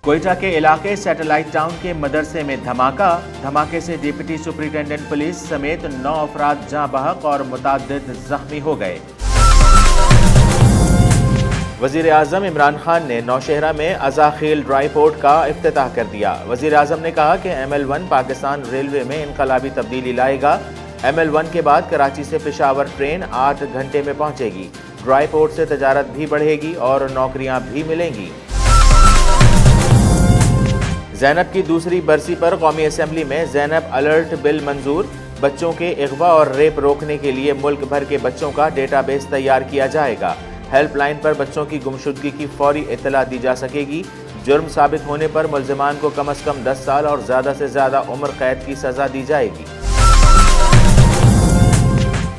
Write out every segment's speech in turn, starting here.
कोयटा के इलाके satellite town के मदरसे में धमाके से डिप्टी सुपरिटेंडेंट पुलिस समेत 9 अफराद जाँ बहक और मुतअद्दिद जख्मी हो गए। वज़ीर आज़म इमरान खान ने नौशहरा में अज़ाखील ड्राई पोर्ट का इफ्तिताह कर दिया। वज़ीर आज़म ने कहा कि ML1 पाकिस्तान रेलवे में इनकलाबी तब्दीली लाएगा। ML1 के बाद कराची से पेशावर ट्रेन 8 घंटे में पहुंचेगी। ड्राई पोर्ट से तजारत भी बढ़ेगी और नौकरियां भी मिलेंगी। ज़ैनब की दूसरी बरसी पर कौमी असम्बली में ज़ैनब अलर्ट बिल मंजूर। बच्चों के अगवा और रेप रोकने के लिए मुल्क भर के बच्चों का डेटाबेस तैयार किया जाएगा। हेल्पलाइन पर बच्चों की गुमशुदगी की फौरी इत्तला दी जा सकेगी। जुर्म साबित होने पर मुल्ज़िमान को कम से कम 10 साल और ज़्यादा से ज़्यादा उम्र कैद की सज़ा दी जाएगी।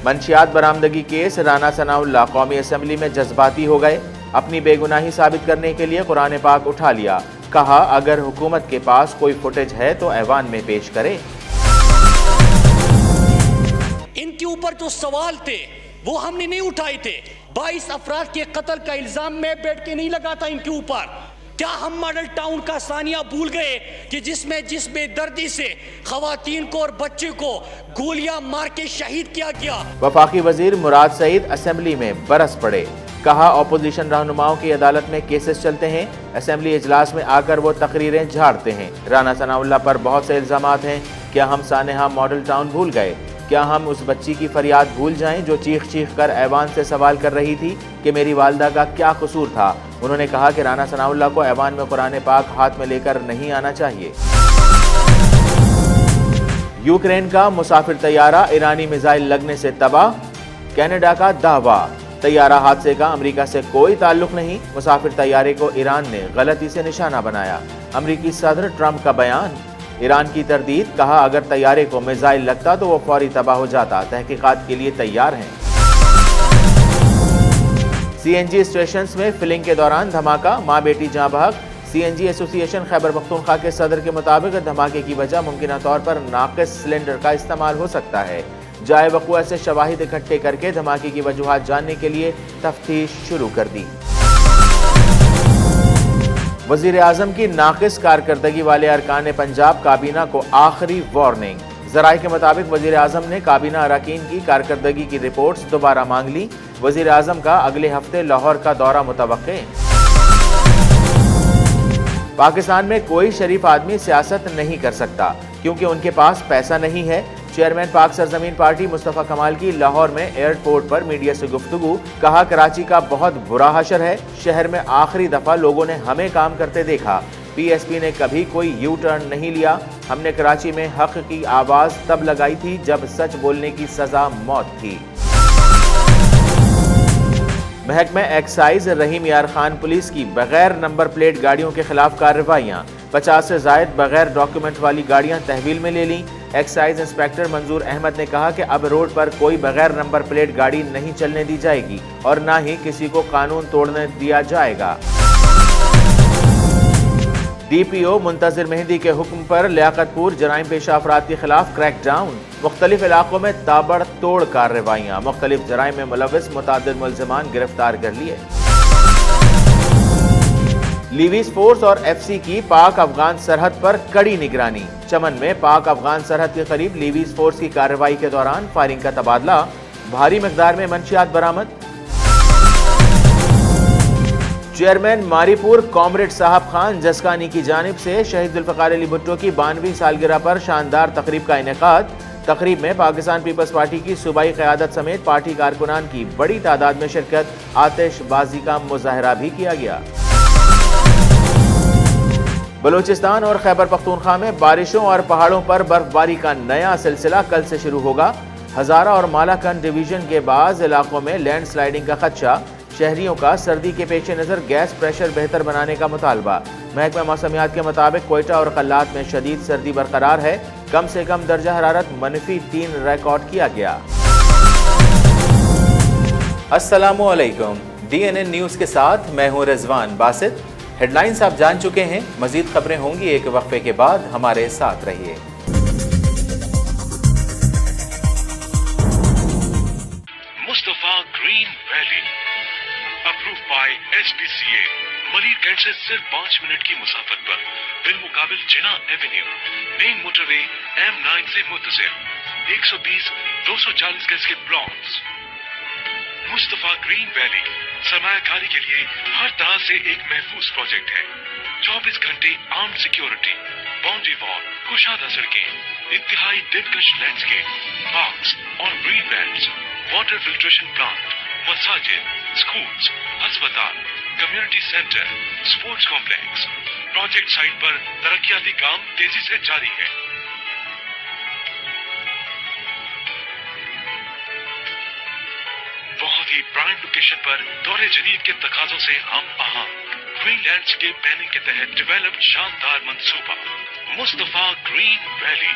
मंशियात बरामदगी केस राना सनाउल्लाह कौमी असम्बली में जज्बाती हो गए। अपनी बेगुनाही साबित करने के लिए कुरान पाक उठा लिया। कहा अगर हुकूमत के पास कोई फुटेज है तो ऐवान में पेश करे। इनके ऊपर जो सवाल थे वो हमने नहीं उठाए थे। 22 अफराद के कत्ल का इल्जाम में बैठ के नहीं लगा था इनके ऊपर। क्या हम मॉडल टाउन का सानिया भूल गए कि जिस बेदर्दी से खवातीन को और बच्चे को गोलियां मार के शहीद किया गया। वफाकी वजीर मुराद सईद असेंबली में बरस पड़े। कहा अपोजिशन रहनुमाओं की अदालत में केसेस चलते हैं। असेंबली इजलास में आकर वो तकरीरें झाड़ते हैं। राना सनाउल्लाह पर बहुत से इल्जामात हैं। क्या हम सानेहा मॉडल टाउन भूल गए? क्या हम उस बच्ची की फरियाद भूल जाएं जो चीख कर ऐवान से सवाल कर रही थी कि मेरी वालदा का क्या कसूर था? उन्होंने कहा कि राना सनाउल्लाह को ऐवान में कुरान पाक हाथ में लेकर नहीं आना चाहिए। यूक्रेन का मुसाफिर तैयारा ईरानी मिसाइल लगने से तबाह। कनाडा का दावा तैयारा हादसे का अमेरिका से कोई ताल्लुक नहीं। मुसाफिर तैयारे को ईरान ने गलती से निशाना बनाया। अमेरिकी सदर ट्रंप का बयान। ईरान की तरदीद। कहा अगर तैयारे को मिसाइल लगता तो वो फौरी तबाह हो जाता। तहकीकात के लिए तैयार हैं। CNG स्टेशन में फिलिंग के दौरान धमाका, माँ बेटी जाँ बहक। CNG एसोसिएशन खैबर पख्तूनख्वा के सदर के मुताबिक धमाके की वजह मुमकिन तौर पर नाकिस सिलेंडर का इस्तेमाल हो सकता है। जाए वक़ुआ से शवाहिद इकट्ठे करके धमाके की वजूहात जानने के लिए तफ्तीश शुरू कर दी। वज़ीर आज़म की नाकिस कारकर्दगी वाले अरकान पंजाब काबीना को आखिरी वार्निंग। ज़राए के मुताबिक वज़ीर आज़म ने काबीना अरकान की कारकर्दगी की रिपोर्ट्स दोबारा मांग ली। वज़ीर आज़म का अगले हफ्ते लाहौर का दौरा मुतवक्के। पाकिस्तान में कोई शरीफ आदमी सियासत नहीं कर सकता क्योंकि उनके पास पैसा नहीं है। चेयरमैन पाक सरजमीन पार्टी मुस्तफ़ा कमाल की लाहौर में एयरपोर्ट पर मीडिया से गुफ्तगू। कहा कराची का बहुत बुरा हशर है। शहर में आखिरी दफा लोगों ने हमें काम करते देखा। PSP ने कभी कोई यू टर्न नहीं लिया। हमने कराची में हक की आवाज तब लगाई थी जब सच बोलने की सजा मौत थी। महकमा एक्साइज रहीम यार खान पुलिस की बगैर नंबर प्लेट गाड़ियों के खिलाफ कार्रवाइयां। 50 से जायद बगैर डॉक्यूमेंट वाली गाड़ियां तहवील में ले ली। एक्साइज इंस्पेक्टर मंजूर अहमद ने कहा कि अब रोड पर कोई बगैर नंबर प्लेट गाड़ी नहीं चलने दी जाएगी और न ही किसी को कानून तोड़ने दिया जाएगा। DPO मुंतजिर मेहंदी के हुक्म पर लियाकतपुर जराइम पेशा अफराद के खिलाफ क्रैकडाउन। मुख्तलिफ इलाकों में ताबड़तोड़ कार्रवाइयां। मुख्तलिफ जराइम में मुलव्विस मुतअद्दिद मुल्ज़िमान गिरफ्तार कर लिए। लीवीज फोर्स और FC की पाक अफगान सरहद पर कड़ी निगरानी। चमन में पाक अफगान सरहद के करीब लीवीज फोर्स की कार्रवाई के दौरान फायरिंग का तबादला। भारी मिकदार में मंशियात बरामद। चेयरमैन मारीपुर कॉमरेड साहब खान जसकानी की जानिब से शहीद जुल्फ़िकार अली भुट्टो की 92वीं सालगिरह पर शानदार तकरीब का इनेकाद। तकरीब में पाकिस्तान पीपल्स पार्टी की सूबाई क़यादत समेत पार्टी कारकुनान की बड़ी तादाद में शिरकत। आतिशबाजी का मुजाहरा भी किया गया। बलूचिस्तान और खैबर पख्तूनख्वा में बारिशों और पहाड़ों पर बर्फबारी का नया सिलसिला कल से शुरू होगा। हजारा और मालाकंड डिवीजन के बाज़ इलाकों में लैंड स्लाइडिंग का खदशा। शहरियों का सर्दी के पेश नज़र गैस प्रेशर बेहतर बनाने का मुतालबा। महकमा मौसमियात के मुताबिक कोयटा और कल्लात में शदीद सर्दी बरकरार है। कम से कम दर्जा हरारत -3 रिकॉर्ड किया गया। अस्सलामु अलैकुम। DNN न्यूज़ के साथ मैं हूँ रिजवान बासित। हेडलाइंस आप जान चुके हैं। मजीद खबरें होंगी एक वक्फे के बाद। हमारे साथ रहिए। Mustafa Green Valley, approved by SPCA, Malir cantt से सिर्फ 5 मिनट की मुसाफत पर बिलमुकाबिल Jinnah avenue, main motorway M9 से मुत्तसिल 120-240 गज के प्लॉट्स। मुस्तफा ग्रीन वैली सरमायाकारी के लिए हर तरह से एक महफूज प्रोजेक्ट है। 24 घंटे आर्म्ड सिक्योरिटी, बाउंड्री वॉल, कुशादा सड़कें, इंतहाई दिलकश लैंडस्केप, पार्क्स और green belts, water filtration plant, मसाजिद, स्कूल्स, अस्पताल, community centre, sports complex. Project site पर तरक्याती काम तेजी से जारी है। बहुत ही प्राइम लोकेशन पर दौरे जदीद के तकाजों से हम आहां ग्रीन लैंडस्केप प्लानिंग के तहत डेवलप्ड शानदार मंसूबा मुस्तफा ग्रीन वैली।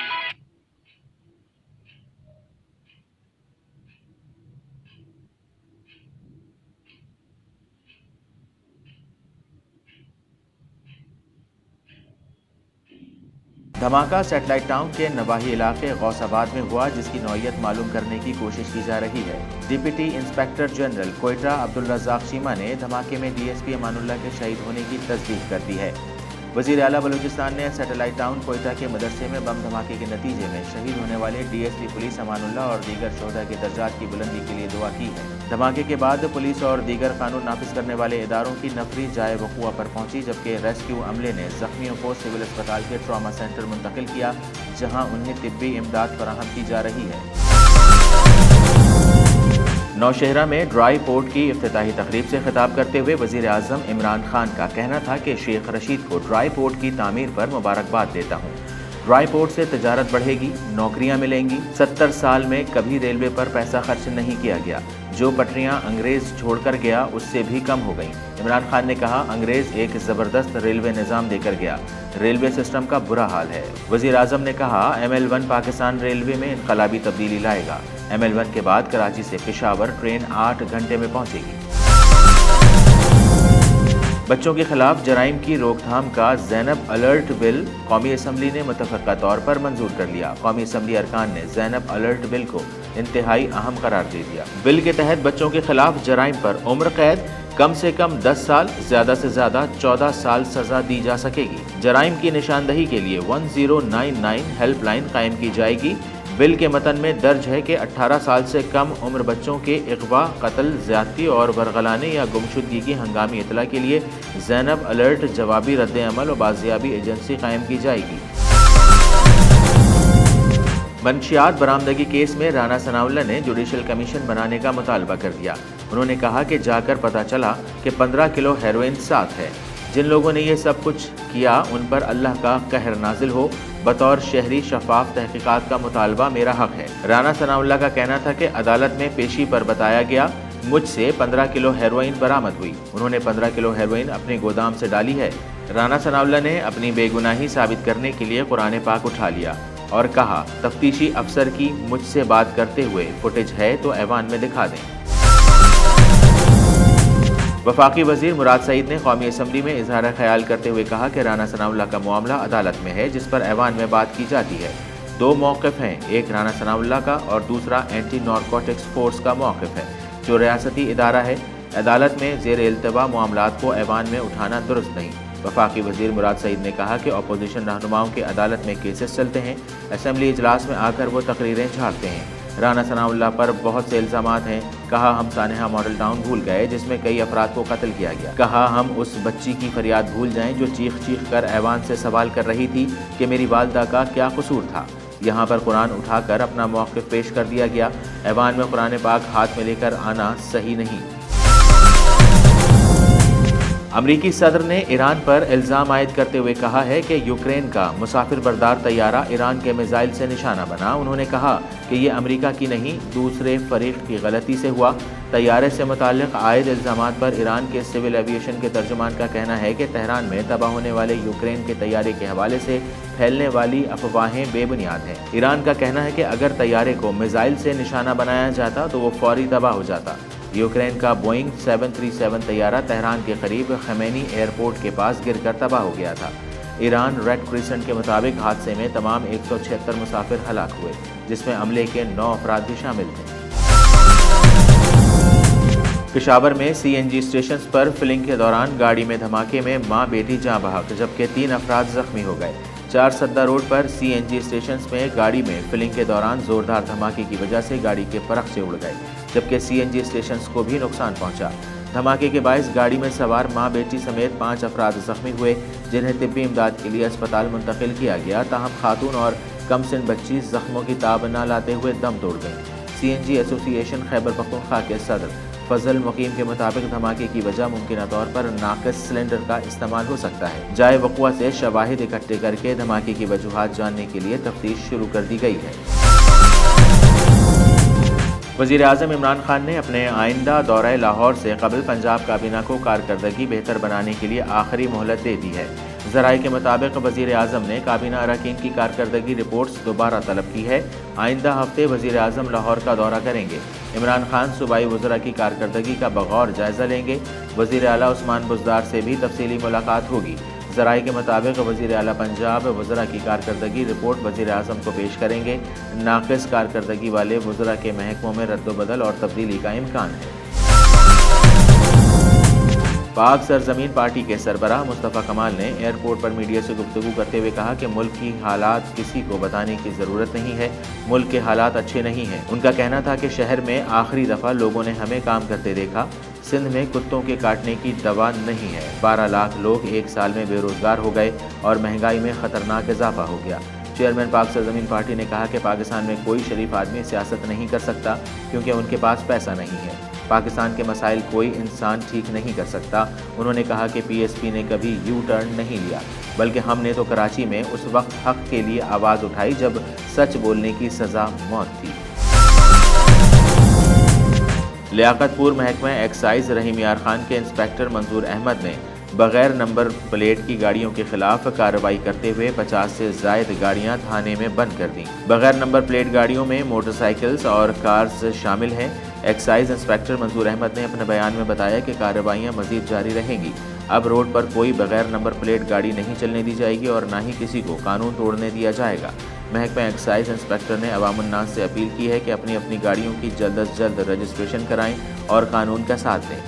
धमाका सैटेलाइट टाउन के नवाही इलाके गौसाबाद में हुआ, जिसकी नौइयत मालूम करने की कोशिश की जा रही है। Deputy inspector general Quetta Abdul Razzaq Cheema ने धमाके में DSP अमानुल्लाह के शहीद होने की तस्दीक कर दी है। वज़ीर आला बलूचिस्तान ने सैटेलाइट टाउन कोयटा के मदरसे में बम धमाके के नतीजे में शहीद होने वाले DSP पुलिस अमानुल्लाह और दीगर शोहदा के दर्जात की बुलंदी के लिए दुआ की है। धमाके के बाद पुलिस और दीगर कानून नाफिज करने वाले इदारों की नफरी जाए वक़ुआ पर पहुंची, जबकि रेस्क्यू अमले ने जख्मियों को सिविल अस्पताल के ट्रॉमा सेंटर मुंतकिल किया, जहां उन्हें तिब्बी इमदाद फराहम की जा रही है। नौशहरा में ड्राई पोर्ट की इफ्तिताही तकरीब से खिताब करते हुए वज़ीर आज़म इमरान खान का कहना था कि शेख रशीद को ड्राई पोर्ट की तामीर पर मुबारकबाद देता हूँ। ड्राई पोर्ट से तजारत बढ़ेगी, नौकरियां मिलेंगी। 70 साल में कभी रेलवे पर पैसा खर्च नहीं किया गया। जो पटरियां अंग्रेज छोड़कर गया उससे भी कम हो गईं। इमरान खान ने कहा, अंग्रेज एक ज़बरदस्त रेलवे निज़ाम देकर गया, रेलवे सिस्टम का बुरा हाल है। वज़ीर आज़म ने कहा, ML1 पाकिस्तान रेलवे में इनकलाबी तब्दीली लाएगा। ML1 के बाद कराची से पेशावर ट्रेन 8 घंटे में पहुंचेगी। बच्चों के खिलाफ जराइम की रोकथाम का ज़ैनब अलर्ट बिल कौमी असम्बली ने मुतफ़क्का तौर पर मंजूर कर लिया। कौमी असम्बली अरकान ने ज़ैनब अलर्ट बिल को इंतहाई अहम करार दे दिया। बिल के तहत बच्चों के खिलाफ जराइम पर उम्र कैद, कम से कम 10 साल, ज़्यादा से ज़्यादा 14 साल सज़ा दी जा सकेगी। जराइम की निशानदही के लिए 1099 हेल्पलाइन कायम की जाएगी। बिल के मतन में दर्ज है कि 18 साल से कम उम्र बच्चों के अगवा, कत्ल, ज़्यादती और बरगलाने या गुमशुदगी की हंगामी इतला के लिए ज़ैनब अलर्ट जवाबी रद्द-ए-अमल और बाजियाबी एजेंसी कायम की जाएगी। मंशियात बरामदगी केस में राना सनाउल्लाह ने जुडिशल कमीशन बनाने का मुतालबा कर दिया। उन्होंने कहा कि जाकर पता चला कि 15 किलो हेरोइन साथ है। जिन लोगों ने ये सब कुछ किया उन पर अल्लाह का कहर नाजिल हो। बतौर शहरी शफाफ तहकीकात का मुतालबा मेरा हक है। राना सनाउल्लाह का कहना था कि अदालत में पेशी पर बताया गया मुझसे 15 किलो हेरोइन बरामद हुई। उन्होंने 15 किलो हेरोइन अपने गोदाम से डाली है। राना सनाउल्लाह ने अपनी बेगुनाही साबित करने के लिए कुरान पाक उठा लिया और कहा, तफ्तीशी अफसर की मुझसे बात करते हुए फुटेज है तो ऐवान में दिखा दें। वफाकी वजीर मुराद सईद ने कौमी असम्बली में इजहार ख्याल करते हुए कहा कि राना सनाउल्लाह का मामला अदालत में है, जिस पर ऐवान में बात की जाती है। 2 मौक़िफ़ हैं, एक राना सनाउल्लाह का और दूसरा एंटी नारकोटिक्स फोर्स का मौक़िफ़ है, जो रियासती इदारा है। अदालत में ज़ेर इल्तवा मामलात को ऐवान में उठाना दुरुस्त नहीं। वफाकी वजीर मुराद सईद ने कहा कि अपोजिशन रहनुमाओं के अदालत में केसेस चलते हैं, असम्बली इजलास में आकर वो तकरीरें झाड़ते हैं। राना सनाउल्लाह पर बहुत से इल्ज़ामात हैं। कहा, हम सानेहा मॉडल टाउन भूल गए जिसमें कई अफराद को कत्ल किया गया। कहा, हम उस बच्ची की फरियाद भूल जाएं जो चीख चीख कर ऐवान से सवाल कर रही थी कि मेरी वालदा का क्या कसूर था। यहाँ पर कुरान उठाकर अपना मौक़िफ़ पेश कर दिया गया। ऐवान में कुरान पाक हाथ में लेकर आना सही नहीं। अमरीकी सदर ने ईरान पर इल्ज़ाम आयद करते हुए कहा है कि यूक्रेन का मुसाफिर बरदार तैयारा ईरान के मिसाइल से निशाना बना। उन्होंने कहा कि ये अमरीका की नहीं, दूसरे फरीक की गलती से हुआ। तैयारे से मुताल्लिक़ आयद इल्ज़ामात पर ईरान के सिविल एविएशन के तर्जुमान का कहना है कि तेहरान में तबाह होने वाले यूक्रेन के तैयारे के हवाले से फैलने वाली अफवाहें बेबुनियाद हैं। ईरान का कहना है कि अगर तैयारे को मिसाइल से निशाना बनाया जाता तो वो फौरी तबाह हो जाता। यूक्रेन का बोइंग 737 तैयारा तेहरान के करीब खमेनी एयरपोर्ट के पास गिरकर तबाह हो गया था। ईरान रेड क्रिसेंट के मुताबिक हादसे में तमाम 176 मुसाफिर हलाक हुए, जिसमें अमले के 9 अफराद भी शामिल थे। पेशावर में CNG स्टेशन पर फिलिंग के दौरान गाड़ी में धमाके में मां बेटी जाँ बहक जबकि 3 अफराद जख्मी हो गए। 4 सद्दा रोड पर CNG स्टेशन में गाड़ी में फिलिंग के दौरान जोरदार धमाके की वजह से गाड़ी के परखचे उड़ गए जबकि CNG स्टेशन को भी नुकसान पहुंचा। धमाके के बायस गाड़ी में सवार मां बेटी समेत 5 अफराद जख्मी हुए जिन्हें तिब्बी इमदाद के लिए अस्पताल मुंतकिल किया गया। ताहम खातून और कमसिन बच्ची जख्मों की ताब न लाते हुए दम तोड़ गई। CNG एसोसिएशन खैबर पख्तूनख्वा के सदर फजल मुकीम के मुताबिक धमाके की वजह मुमकिन तौर पर नाकिस सिलेंडर का इस्तेमाल हो सकता है। जाए वक़ुआ से शवाहिद इकट्ठे करके धमाके की वजूहात जानने के लिए तफ्तीश शुरू कर दी गई है। वज़ीर आज़म इमरान खान ने अपने आइंदा दौरे लाहौर से कबल पंजाब काबीना को कारकर्दगी बेहतर बनाने के लिए आखिरी मोहलत दे दी है। ज़राए के मुताबिक वज़ीर आज़म ने काबीना अरकान की कारकर्दगी रिपोर्ट्स दोबारा तलब की है। आइंदा हफ्ते वज़ीर आज़म लाहौर का दौरा करेंगे। इमरान खान सूबाई वज़रा की कारकर्दगी का बगौर जायज़ा लेंगे। वज़ीर आला उस्मान बुज़दार से भी तफसीली मुलाकात होगी। ज़राए के मुताबिक वज़ीर आला पंजाब वज़रा की कारकर्दगी रिपोर्ट वज़ीर आज़म को पेश करेंगे। नाक़िस कारकर्दगी वाले वज़रा के महकमों में रद्दोबदल और तब्दीली का इम्कान है। पाक सरजमीन पार्टी के सरबराह मुस्तफ़ा कमाल ने एयरपोर्ट पर मीडिया से गुफ्तगू करते हुए कहा कि मुल्क की हालात किसी को बताने की ज़रूरत नहीं है। मुल्क के हालात अच्छे नहीं हैं। उनका कहना था कि शहर में आखिरी दफ़ा लोगों ने हमें काम करते देखा। सिंध में कुत्तों के काटने की दवा नहीं है। 12 लाख लोग एक साल में बेरोज़गार हो गए और महंगाई में ख़तरनाक इजाफा हो गया। चेयरमैन पाक सरजमीन पार्टी ने कहा कि पाकिस्तान में कोई शरीफ आदमी सियासत नहीं कर सकता क्योंकि उनके पास पैसा नहीं है। पाकिस्तान के मसाइल कोई इंसान ठीक नहीं कर सकता। उन्होंने कहा कि PSP ने कभी यू टर्न नहीं लिया बल्कि हमने तो कराची में उस वक्त हक के लिए आवाज़ उठाई जब सच बोलने की सज़ा मौत थी। लियाकतपुर महकमा एक्साइज रहीम यार खान के इंस्पेक्टर मंजूर अहमद ने बगैर नंबर प्लेट की गाड़ियों के खिलाफ कार्रवाई करते हुए 50 से ज़ायद गाड़ियां थाने में बंद कर दी। बगैर नंबर प्लेट गाड़ियों में मोटरसाइकिल्स और कार्स शामिल हैं। एक्साइज इंस्पेक्टर मंजूर अहमद ने अपने बयान में बताया कि कार्रवाइयां मजीद जारी रहेंगी। अब रोड पर कोई बगैर नंबर प्लेट गाड़ी नहीं चलने दी जाएगी और न ही किसी को कानून तोड़ने दिया जाएगा। महकमा एक्साइज इंस्पेक्टर ने अवामुन्नास से अपील की है कि अपनी अपनी गाड़ियों की जल्द अज जल्द रजिस्ट्रेशन कराएं और कानून का साथ दें।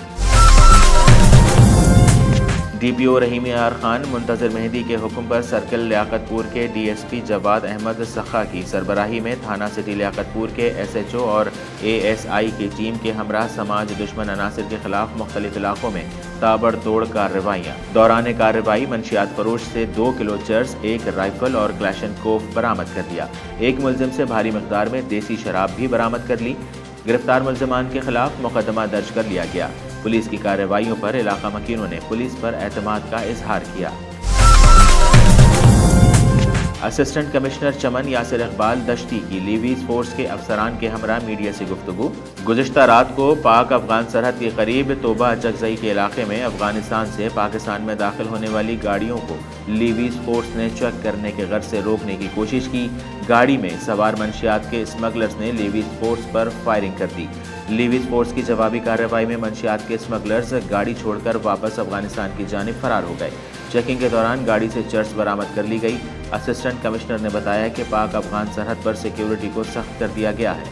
DPO रहीम यार खान मुंतज़िर मेहदी के हुक्म पर सर्किल लियाकतपुर के DSP जवाद अहमद सखा की सरबराही में थाना सिटी लियाकतपुर के SHO और ASI की टीम के हमरा समाज दुश्मन अनासिर के खिलाफ मुख्तलिफ इलाकों में ताबड़तोड़ कार्रवाइयाँ। दौरान कार्रवाई मंशियात फरोश से 2 किलो चर्स, 1 राइफल और क्लैशनकोफ बरामद कर दिया। एक मुलजिम से भारी मकदार में देसी शराब भी बरामद कर ली। गिरफ्तार मुलजमान के खिलाफ मुकदमा दर्ज कर लिया गया। पुलिस की कार्रवाइयों पर इलाका मकीनों ने पुलिस पर एतमाद का इजहार किया। असिस्टेंट कमिश्नर चमन यासिर इकबाल दश्ती की लीवीज फोर्स के अफसरान के हमरा मीडिया से गुफ्तगू। गुज़िश्ता रात को पाक अफगान सरहद के करीब तोबा चकजई के इलाके में अफगानिस्तान से पाकिस्तान में दाखिल होने वाली गाड़ियों को लीवीज फोर्स ने चेक करने के गर्ज से रोकने की कोशिश की। गाड़ी में सवार मंशियात के स्मगलर्स ने लीवीज फोर्स पर फायरिंग कर दी। लीवीज फोर्स की जवाबी कार्रवाई में मंशियात के स्मगलर्स गाड़ी छोड़कर वापस अफगानिस्तान की जानिब फरार हो गए। चेकिंग के दौरान गाड़ी से चर्स बरामद कर ली गई। असिस्टेंट कमिश्नर ने बताया कि पाक अफगान सरहद पर सिक्योरिटी को सख्त कर दिया गया है।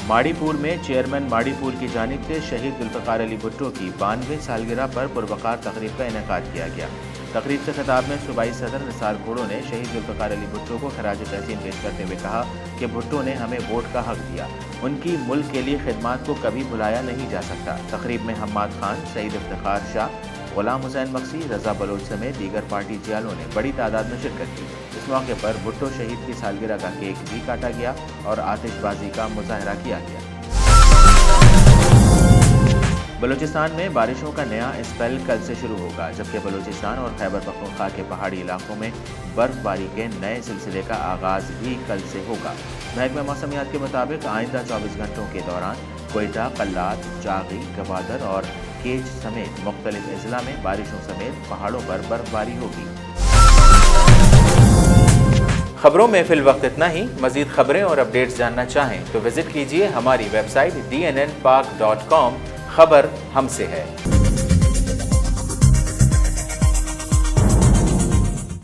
माड़ीपुर में चेयरमैन माड़ीपुर की जानिब से शहीद जुल्फ़िकार अली भुट्टो की 92वीं सालगिरह पर पुरवकार तकरीब का इनेकाद किया गया। तकरीब से खिताब में सूबाई सदर निसार घोड़ो ने शहीद जुल्फ़िकार अली भुट्टो को खराज तहसीन पेश करते हुए कहा कि भुट्टो ने हमें वोट का हक दिया। उनकी मुल्क के लिए खिदमात को कभी भुलाया नहीं जा सकता। तकरीब में हम्माद खान, सईद इफ्तिखार शाह, गुलाम हुसैन मक्सी, रजा बलोच समेत दीगर पार्टी जियालों ने बड़ी तादाद में शिरकत की। इस मौके पर भुट्टो शहीद की सालगिरह का केक भी काटा गया और आतिशबाजी का मुजाहरा किया गया। बलूचिस्तान में बारिशों का नया स्पेल कल से शुरू होगा, जबकि बलूचिस्तान और खैबर पख्तूनख्वा के पहाड़ी इलाकों में बर्फबारी के नए सिलसिले का आगाज भी कल से होगा। महकमा मौसमियात के मुताबिक आइंदा 24 घंटों के दौरान कोयटा, कल्लात, जागी, गवादर और केच समेत मुख्तलिफ अजला में बारिशों समेत पहाड़ों पर बर्फबारी होगी। खबरों में फिल वक्त इतना ही। मजीद खबरें और अपडेट्स जानना चाहें तो विजिट कीजिए हमारी वेबसाइट dnnpak.com। खबर हमसे है।